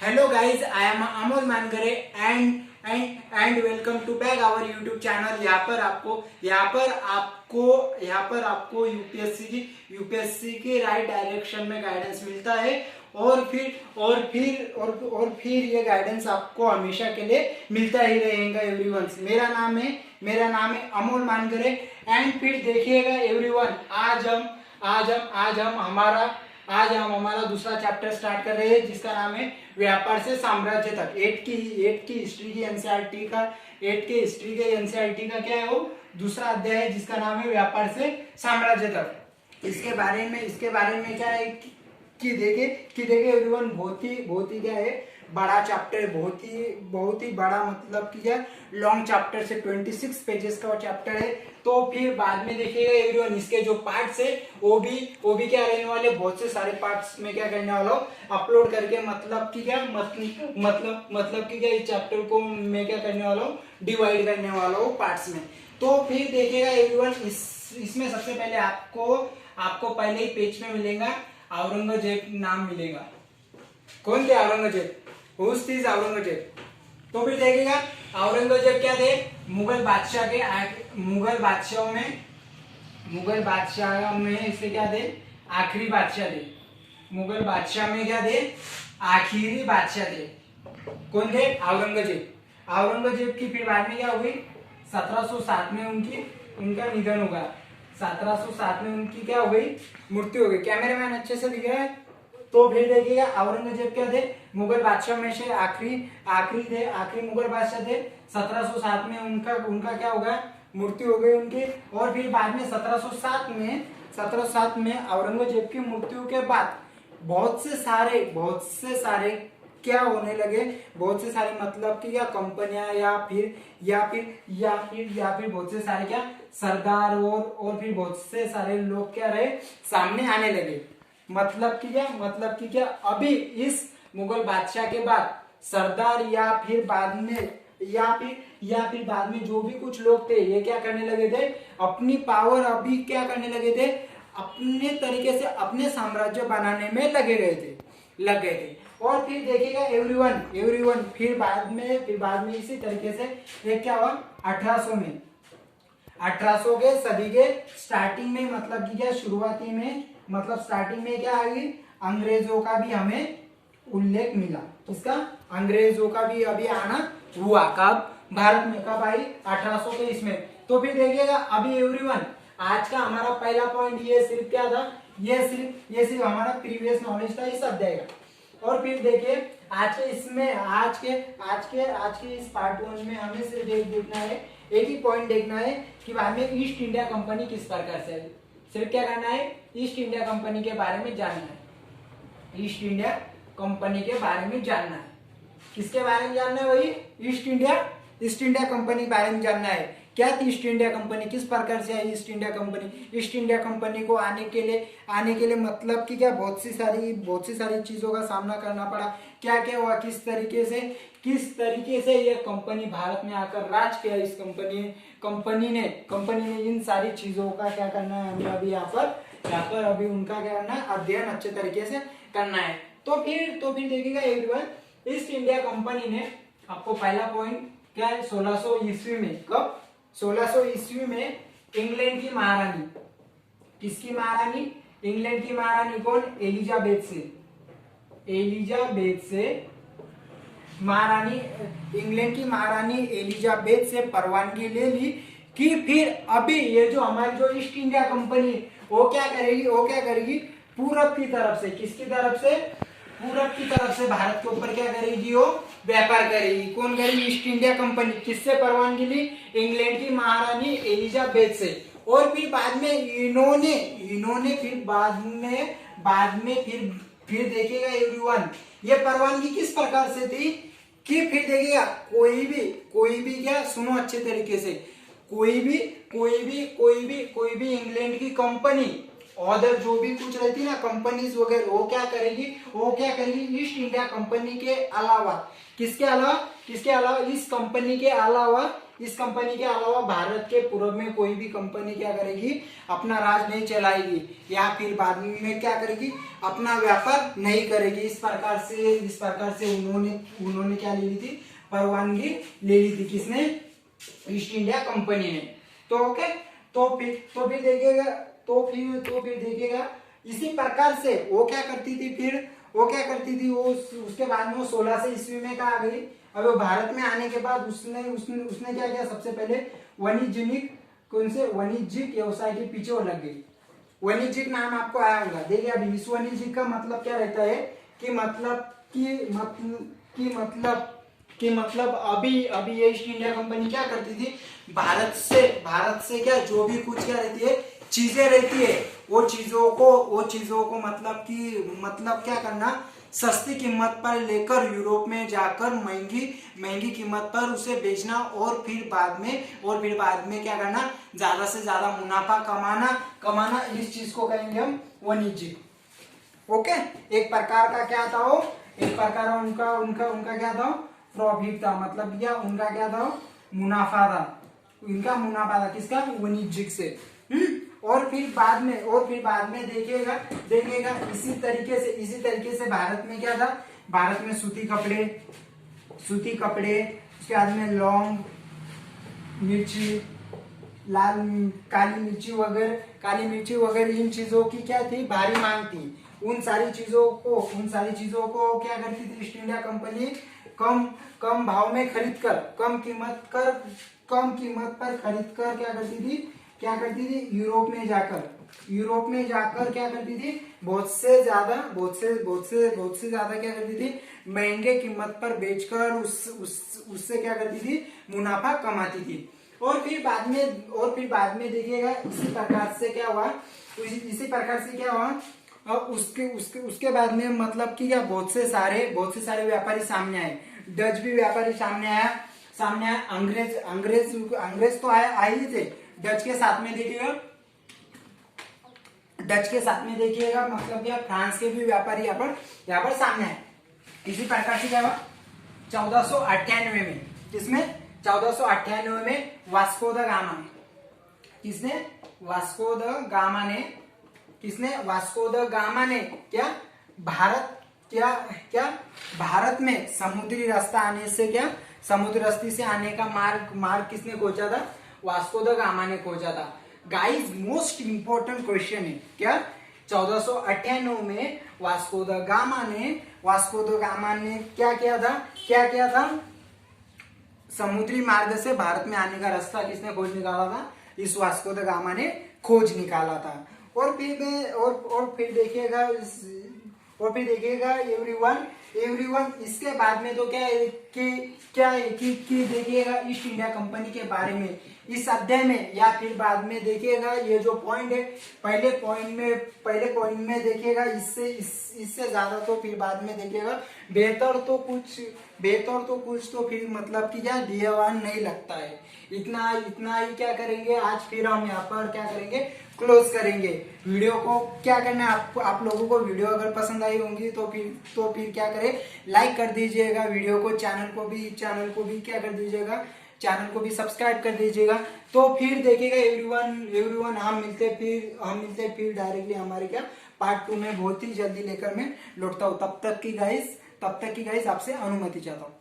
Hello guys, I am Amol Mangare and welcome to back our YouTube channel। यहाँ पर आपको UPSC की right direction में guidance मिलता है और फिर ये गाइडेंस आपको हमेशा के लिए मिलता ही रहेगा एवरीवन। मेरा नाम है अमोल मानगरे एंड फिर देखिएगा एवरीवन, आज हम हमारा दूसरा चैप्टर स्टार्ट कर रहे हैं जिसका नाम है व्यापार से साम्राज्य तक। 8 की हिस्ट्री की एनसीईआरटी का क्या है, वो दूसरा अध्याय है जिसका नाम है व्यापार से साम्राज्य तक। इसके बारे में क्या है कि देखे एवरीवन, बहुत ही क्या है, बड़ा चैप्टर, बहुत ही बड़ा, मतलब कि क्या लॉन्ग चैप्टर से 26 पेजेस का चैप्टर है। तो फिर बाद में देखिएगा एवरीवन, इसके जो पार्ट्स है वो भी क्या रहने वाले, बहुत से सारे पार्ट्स में क्या करने वाला हूँ अपलोड करके, मतलब कि क्या इस चैप्टर को मैं क्या करने वाला हूँ, डिवाइड करने वाला हूँ पार्ट्स में। तो फिर देखिएगा एवरीवन, इसमें सबसे पहले आपको पहले ही पेज में मिलेगा औरंगजेब नाम मिलेगा। कौन थे औरंगजेब? Whose is Aurangzeb? तो फिर देखिएगा औरंगजेब क्या थे, मुगल बादशाह में इसे क्या थे, आखिरी बादशाह थे। मुगल बादशाह में क्या थे, आखिरी बादशाह थे। कौन थे? औरंगजेब की फिर बाद में क्या हुई, 1707 में उनका निधन होगा। 1707 में उनकी क्या हो गई, मृत्यु हो गई। कैमरामैन अच्छे से दिख रहा है? तो फिर देखिएगा औरंगजेब क्या थे, मुगल बादशाह में से आखिरी मुगल बादशाह थे। 1707 में उनका क्या होगा, मृत्यु हो गई उनकी। और फिर बाद में 1707 में औरंगजेब की मृत्यु के बाद बहुत से सारे क्या होने लगे, बहुत से सारे, मतलब कि क्या कंपनियां या फिर बहुत से सारे क्या सरदार और फिर बहुत से सारे लोग क्या रहे, सामने आने लगे। मतलब कि क्या अभी इस मुगल बादशाह के बाद सरदार या फिर बाद में जो भी कुछ लोग थे, ये क्या करने लगे थे, अपनी पावर अभी क्या करने लगे थे, अपने तरीके से अपने साम्राज्य बनाने में लग गए थे। और फिर देखिएगा एवरीवन, फिर बाद में इसी तरीके से ये क्या हुआ, 1800 के सदी के स्टार्टिंग में, मतलब कि क्या शुरुआती में, मतलब स्टार्टिंग में क्या आएगी, अंग्रेजों का भी हमें उल्लेख मिला। किसका? अंग्रेजों का भी अभी आना हुआ। कब? भारत में। कब आई? 1823 में। तो फिर देखिएगा अभी एवरीवन, आज का हमारा पहला पॉइंट ये सिर्फ क्या था, ये सिर्फ हमारा प्रीवियस नॉलेज था इस अध्याय का। और फिर देखिए आज के इस पार्ट 1 में हमें सिर्फ एक ही पॉइंट देखना है कि बाद में ईस्ट इंडिया कंपनी किस प्रकार से, सिर्फ क्या करना है, ईस्ट इंडिया कंपनी के बारे में जानना है। ईस्ट इंडिया कंपनी के बारे में जानना है। किसके बारे में जानना है? वही ईस्ट इंडिया कंपनी के बारे में जानना है। क्या थी ईस्ट इंडिया कंपनी, किस प्रकार से आई ईस्ट इंडिया कंपनी को आने के लिए मतलब कि क्या बहुत सी सारी चीजों का सामना करना पड़ा। क्या हुआ, किस तरीके से ये कंपनी भारत में आकर राज किया। इस कंपनी ने इन सारी चीजों का क्या करना है, हमें अभी यहाँ पर अभी उनका क्या करना है, अध्ययन अच्छे तरीके से करना है। तो फिर देखिएगा एवरीवन, ईस्ट इंडिया कंपनी ने, आपको पहला पॉइंट क्या है, 1600 ईस्वी में, कब, 1600 ईस्वी में इंग्लैंड की महारानी, किसकी महारानी, इंग्लैंड की महारानी कौन, एलिजाबेथ से महारानी, इंग्लैंड की महारानी एलिजाबेथ से परवानगी ले ली कि फिर अभी ये जो हमारी जो ईस्ट इंडिया कंपनी, वो क्या करेगी, पूरब की तरफ से, किसकी तरफ से, पूरब की तरफ से भारत के ऊपर क्या करेगी, वो व्यापार करेगी। कौन करेगी? East India company. किससे परवानगी ली? इंग्लैंड की महारानी एलिजाबेथ से। और फिर बाद में इन्होंने फिर देखिएगा एवरीवन, ये परवानगी किस प्रकार से थी कि फिर देखिएगा कोई भी क्या, सुनो अच्छे तरीके से, कोई भी इंग्लैंड की कंपनी, अदर जो भी कुछ रहती ना कंपनीज वगैरह, वो क्या करेगी ईस्ट इंडिया कंपनी के अलावा, किसके अलावा, इस कंपनी के अलावा इस कंपनी के अलावा भारत के पूर्व में कोई भी कंपनी क्या करेगी, अपना राज नहीं चलाएगी या फिर बाद में क्या करेगी, अपना व्यापार नहीं करेगी। इस प्रकार से उन्होंने क्या ले ली थी, परवानगी ले ली थी। किसने? ईस्ट इंडिया कंपनी ने। तो ओके, तो फिर देखिएगा इसी प्रकार से वो क्या करती थी, वो उसके बाद में वो 1600 ईस्वी में कहा गई। अब वो भारत में आने के बाद उसने क्या किया, सबसे पहले वाणिज्यिक व्यवसाय के पीछे वो लग गई। वाणिज्यिक नाम आपको आया होगा, देखिए अभी इस वाणिज्यिक का मतलब क्या रहता है कि मतलब अभी ये ईस्ट इंडिया कंपनी क्या करती थी, भारत से क्या जो भी कुछ क्या रहती है, चीजें रहती है, वो चीजों को मतलब क्या करना, सस्ती कीमत पर लेकर यूरोप में जाकर महंगी कीमत पर उसे बेचना और फिर बाद में क्या करना, ज्यादा से ज्यादा मुनाफा कमाना। इस चीज को कहेंगे हम वाणिज्यिक। ओके, एक प्रकार का क्या था वो, एक प्रकार उनका क्या था, प्रॉफिट था, मतलब क्या उनका क्या था, मुनाफा था। इनका मुनाफा था किसका, वाणिज्यिक से। और फिर बाद में देखिएगा इसी तरीके से भारत में क्या था, भारत में सूती कपड़े, उसके बाद में लौंग, मिर्ची, काली मिर्ची वगैरह इन चीजों की क्या थी, भारी मांग थी। उन सारी चीजों को क्या करती थी ईस्ट इंडिया कंपनी, कम भाव में खरीद कर, कम कीमत पर खरीद कर क्या करती थी, यूरोप में जाकर क्या करती थी, बहुत से ज्यादा क्या करती थी, महंगे कीमत पर बेचकर उससे क्या करती थी, मुनाफा कमाती थी। और फिर बाद में देखिएगा इसी प्रकार से क्या हुआ, और उसके बाद में मतलब कि क्या बहुत से सारे व्यापारी सामने आए। डच भी व्यापारी सामने आया, अंग्रेज तो आए ही थे। डच के साथ में देखिएगा मतलब क्या, फ्रांस के भी व्यापारी यहाँ पर सामने आए। इसी प्रकार से क्या हुआ, 1498 में, किसमें, 1498 में वास्को द गामा ने भारत में समुद्री रास्ते से आने का मार्ग किसने खोजा था, वास्को द गामा ने खोजा था। गाइस, मोस्ट इंपोर्टेंट क्वेश्चन है क्या, 1498 में वास्को द गामा ने क्या किया था, समुद्री मार्ग से भारत में आने का रास्ता किसने खोज निकाला था, इस वास्को द गामा ने खोज निकाला था। और फिर देखिएगा एवरीवन इसके बाद में तो क्या है कि देखिएगा ईस्ट इंडिया कंपनी के बारे में इस अध्याय में या फिर बाद में देखिएगा, ये जो पॉइंट है पहले पॉइंट में देखिएगा, इससे ज्यादा तो फिर बाद में देखिएगा, बेहतर तो कुछ तो फिर मतलब कि क्या दियावान नहीं लगता है। इतना ही क्या करेंगे आज, फिर हम यहाँ पर क्या करेंगे, क्लोज करेंगे वीडियो को। क्या करना है आप लोगों को, वीडियो अगर पसंद आई होंगी तो फिर क्या करें, लाइक कर दीजिएगा वीडियो को, चैनल को भी क्या कर दीजिएगा, चैनल को भी सब्सक्राइब कर दीजिएगा। तो फिर देखिएगा एवरीवन हम मिलते फिर डायरेक्टली हमारे क्या पार्ट 2 में बहुत ही जल्दी लेकर मैं लौटता हूँ। तब तक की गाइस आपसे अनुमति चाहता हूँ।